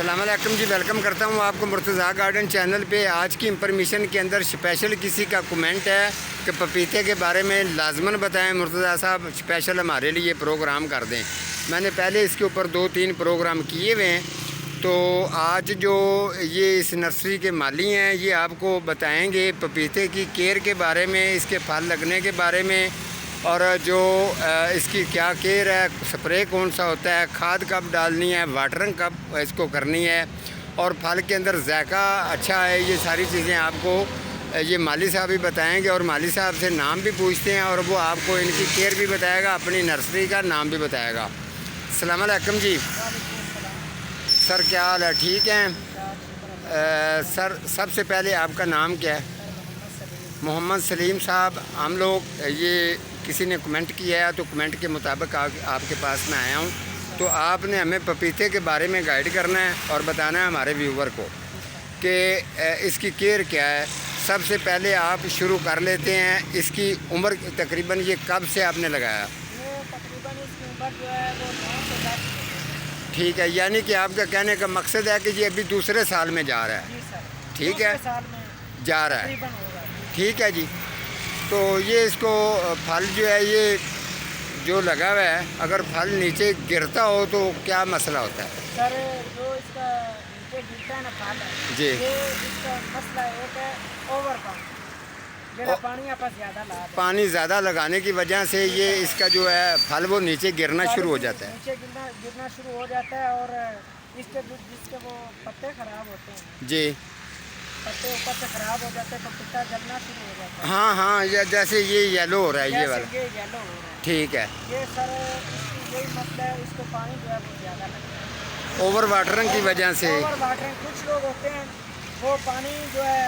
अस्सलामुअलैकुम जी, वेलकम करता हूँ आपको मुर्तज़ा गार्डन चैनल पे। आज की इंफॉर्मेशन के अंदर स्पेशल किसी का कमेंट है कि पपीते के बारे में लाजमन बताएं मुर्तज़ा साहब, स्पेशल हमारे लिए प्रोग्राम कर दें। मैंने पहले इसके ऊपर 2-3 प्रोग्राम किए हुए हैं, तो आज जो ये इस नर्सरी के माली हैं ये आपको बताएँगे पपीते की केयर के बारे में, इसके फल लगने के बारे में, और जो इसकी क्या केयर है, स्प्रे कौन सा होता है, खाद कब डालनी है, वाटरिंग कब इसको करनी है, और फल के अंदर जायका अच्छा है, ये सारी चीज़ें आपको ये माली साहब ही बताएंगे। और माली साहब से नाम भी पूछते हैं और वो आपको इनकी केयर भी बताएगा, अपनी नर्सरी का नाम भी बताएगा। अस्सलाम वालेकुम जी। सर क्या हाल है, ठीक हैं? सर सबसे पहले आपका नाम क्या है? मोहम्मद सलीम साहब। हम लोग ये किसी ने कमेंट किया है तो कमेंट के मुताबिक आपके पास मैं आया हूँ, तो आपने हमें पपीते के बारे में गाइड करना है और बताना है हमारे व्यूवर को कि इसकी केयर क्या है। सबसे पहले आप शुरू कर लेते हैं, इसकी उम्र तकरीबन ये कब से आपने लगाया? तकरीबन इसकी उम्र जो है वो 9 से 10। ठीक है, यानी कि आपका कहने का मकसद है कि ये अभी दूसरे साल में जा रहा है। ठीक है, साल में जा रहा है। होगा। ठीक है जी। तो ये इसको फल जो है ये जो लगा हुआ है, अगर फल नीचे गिरता हो तो क्या मसला होता है? सर जो इसका नीचे गिरता है ना फल जी, ये इसका मसला एक है ओवर पानी, जेड़ा पानी आपस ज़्यादा लगा दे। पानी ज़्यादा लगाने की वजह से ये इसका जो है फल वो नीचे गिरना शुरू हो जाता है। नीचे गिरना शुरू हो जाता है और जिसके वो पत्ते ख़राब होते हैं जी, पत्ते ऊपर से ख़राब हो जाते हैं तो पत्ता जलना शुरू हो जाता है। हाँ हाँ, ये जैसे ये येलो हो रहा है, ये वाला। ये येलो हो रहा है। ठीक है। ये सर इसकी यही मसला है, इसको पानी जो है वो ज़्यादा लगता है ओवर वाटरिंग की वजह से। Over watering. कुछ लोग होते हैं वो पानी जो है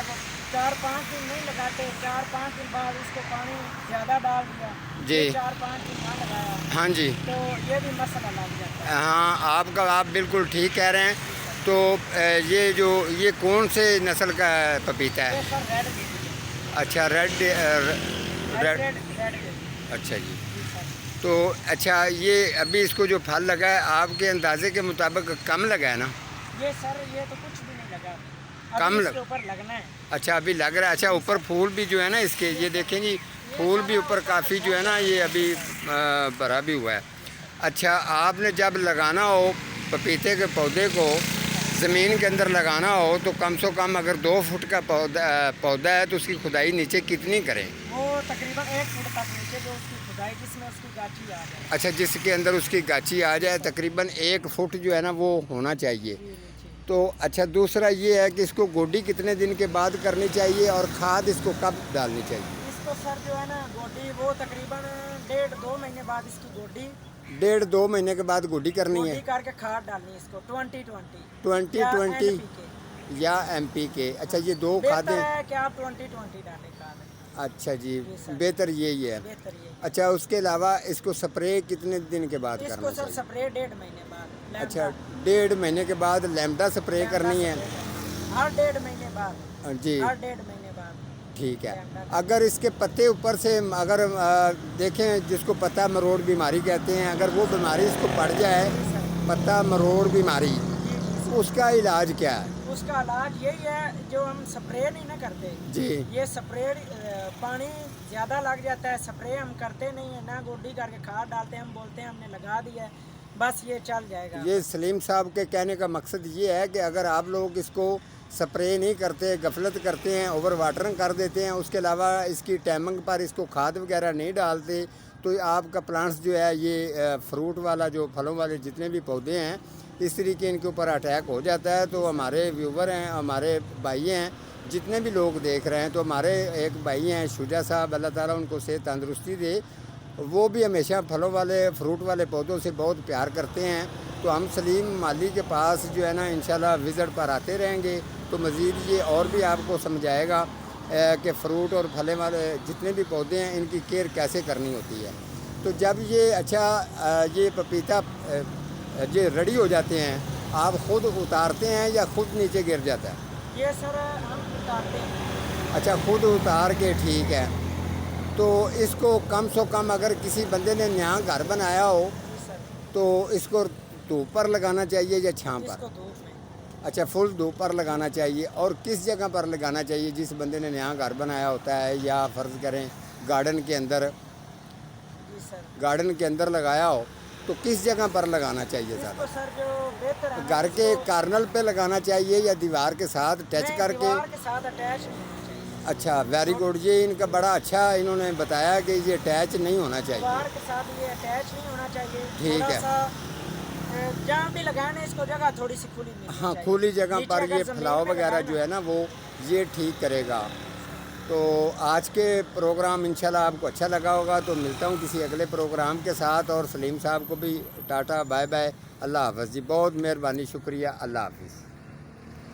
4-5 दिन नहीं लगाते, 4-5 दिन बाद उसको पानी ज़्यादा डाल दिया जी, 4-5 दिन ना लगाया हाँ जी, तो ये भी मसला लग जाता है। हाँ आप बिल्कुल ठीक कह रहे हैं। तो ये कौन से नस्ल का पपीता है? ये सर रेड गेट। अच्छा, रेड रेड। अच्छा जी। तो अच्छा, ये अभी इसको जो फल लगा है आपके अंदाजे के मुताबिक कम लगा है ना? ये सर ये तो कुछ भी नहीं लगा, कम इसके ऊपर लगना है। अच्छा, अभी लग रहा है। अच्छा, ऊपर फूल भी जो है ना इसके, ये देखें जी, फूल भी ऊपर काफ़ी जो है ना ये अभी भरा भी हुआ है। अच्छा, आपने जब लगाना हो पपीते के पौधे को ज़मीन के अंदर लगाना हो तो कम से कम अगर 2 फुट का पौधा है तो उसकी खुदाई नीचे कितनी करें? वो तकरीबन 1 फुट तक नीचे जो उसकी खुदाई जिसमें उसकी गांठी आ जाए। अच्छा, जिसके अंदर उसकी गाची आ जाए, तकरीबन 1 फुट जो है ना वो होना चाहिए। तो अच्छा, दूसरा ये है कि इसको गोडी कितने दिन के बाद करनी चाहिए और खाद इसको कब डालनी चाहिए? इसको सर जो है ना गोडी वो तकरीबन 1.5-2 महीने बाद इसकी गोडी 1.5-2 महीने के बाद गोडी करनी है। गोडी करके खाद डालनी है इसको 20-20 20-20 या NPK। अच्छा, ये 2 खादें है कि आप 20-20 डालें खाद। अच्छा जी, बेहतर यही है। बेहतर ये अच्छा, उसके अलावा इसको स्प्रे कितने दिन के बाद इसको करना सर चाहिए? स्प्रे 1.5 महीने बाद। अच्छा, 1.5 महीने के बाद लैम्डा स्प्रे करनी है? हर 1.5 महीने बाद जी, हर 1.5 महीने बाद। ठीक है। अगर इसके पत्ते ऊपर से अगर देखें, जिसको पत्ता मरोड़ बीमारी कहते हैं, अगर वो बीमारी इसको पड़ जाए, पत्ता मरोड़ बीमारी, उसका इलाज क्या है? उसका इलाज यही है, जो हम स्प्रे नहीं ना करते जी, ये स्प्रे पानी ज़्यादा लग जाता है, स्प्रे हम करते नहीं है ना, गोडी करके खाद डालते हैं, हम बोलते हैं हमने लगा दिया है बस ये चल जाएगा। ये सलीम साहब के कहने का मकसद ये है कि अगर आप लोग इसको स्प्रे नहीं करते, गफलत करते हैं, ओवर वाटरिंग कर देते हैं, उसके अलावा इसकी टाइमिंग पर इसको खाद वगैरह नहीं डालते, तो आपका प्लांट्स जो है ये फ्रूट वाला, जो फलों वाले जितने भी पौधे हैं, इस तरीके इनके ऊपर अटैक हो जाता है। तो हमारे व्यूवर हैं, हमारे भाई हैं, जितने भी लोग देख रहे हैं, तो हमारे एक भाई हैं शुजा साहब, अल्लाह ताला उनको सेहत तंदुरुस्ती दे, वो भी हमेशा फलों वाले फ्रूट वाले पौधों से बहुत प्यार करते हैं। तो हम सलीम माली के पास जो है ना इंशाल्लाह विज़िट पर आते रहेंगे, तो मज़ीद ये और भी आपको समझाएगा कि फ्रूट और फले वाले जितने भी पौधे हैं इनकी केयर कैसे करनी होती है। तो जब ये अच्छा ये पपीता ये रेडी हो जाते हैं, आप ख़ुद उतारते हैं या ख़ुद नीचे गिर जाता है? ये सर हम उतारते हैं। अच्छा, ख़ुद उतार के, ठीक है। तो इसको कम से कम अगर किसी बंदे ने नया घर बनाया हो तो इसको धूप पर लगाना चाहिए या छाँव पर? इसको धूप में। अच्छा, फुल धूप पर लगाना चाहिए। और किस जगह पर लगाना चाहिए? जिस बंदे ने नया घर बनाया होता है या फ़र्ज़ करें गार्डन के अंदर, जी सर। गार्डन के अंदर लगाया हो तो किस जगह पर लगाना चाहिए इसको ज़्यादा? सर जो बेहतर है ना, घर के इसको- कार्नल पे लगाना चाहिए या दीवार के साथ टच नहीं, करके? दीवार के साथ अटैच नहीं होना चाहिए। अच्छा, वेरी गुड। ये इनका बड़ा अच्छा इन्होंने बताया कि ये अटैच नहीं होना चाहिए। दीवार के साथ ये अटैच नहीं होना चाहिए। ठीक थोड़ा है। सा जहाँ भी लगाना है इसको जगह थोड़ी सी खुली मिलनी हाँ, चाहिए। खुली जगह नीचे पर अगर ये ज़मीन फैलाव में वगैरह लगाना- जो है ना वो ये ठीक करेगा। तो आज के प्रोग्राम इंशाल्लाह आपको अच्छा लगा होगा। तो मिलता हूँ किसी अगले प्रोग्राम के साथ। और सलीम साहब को भी टाटा बाय बाय, अल्लाह हाफ़िज़ जी। बहुत मेहरबानी, शुक्रिया, अल्लाह हाफ़िज़।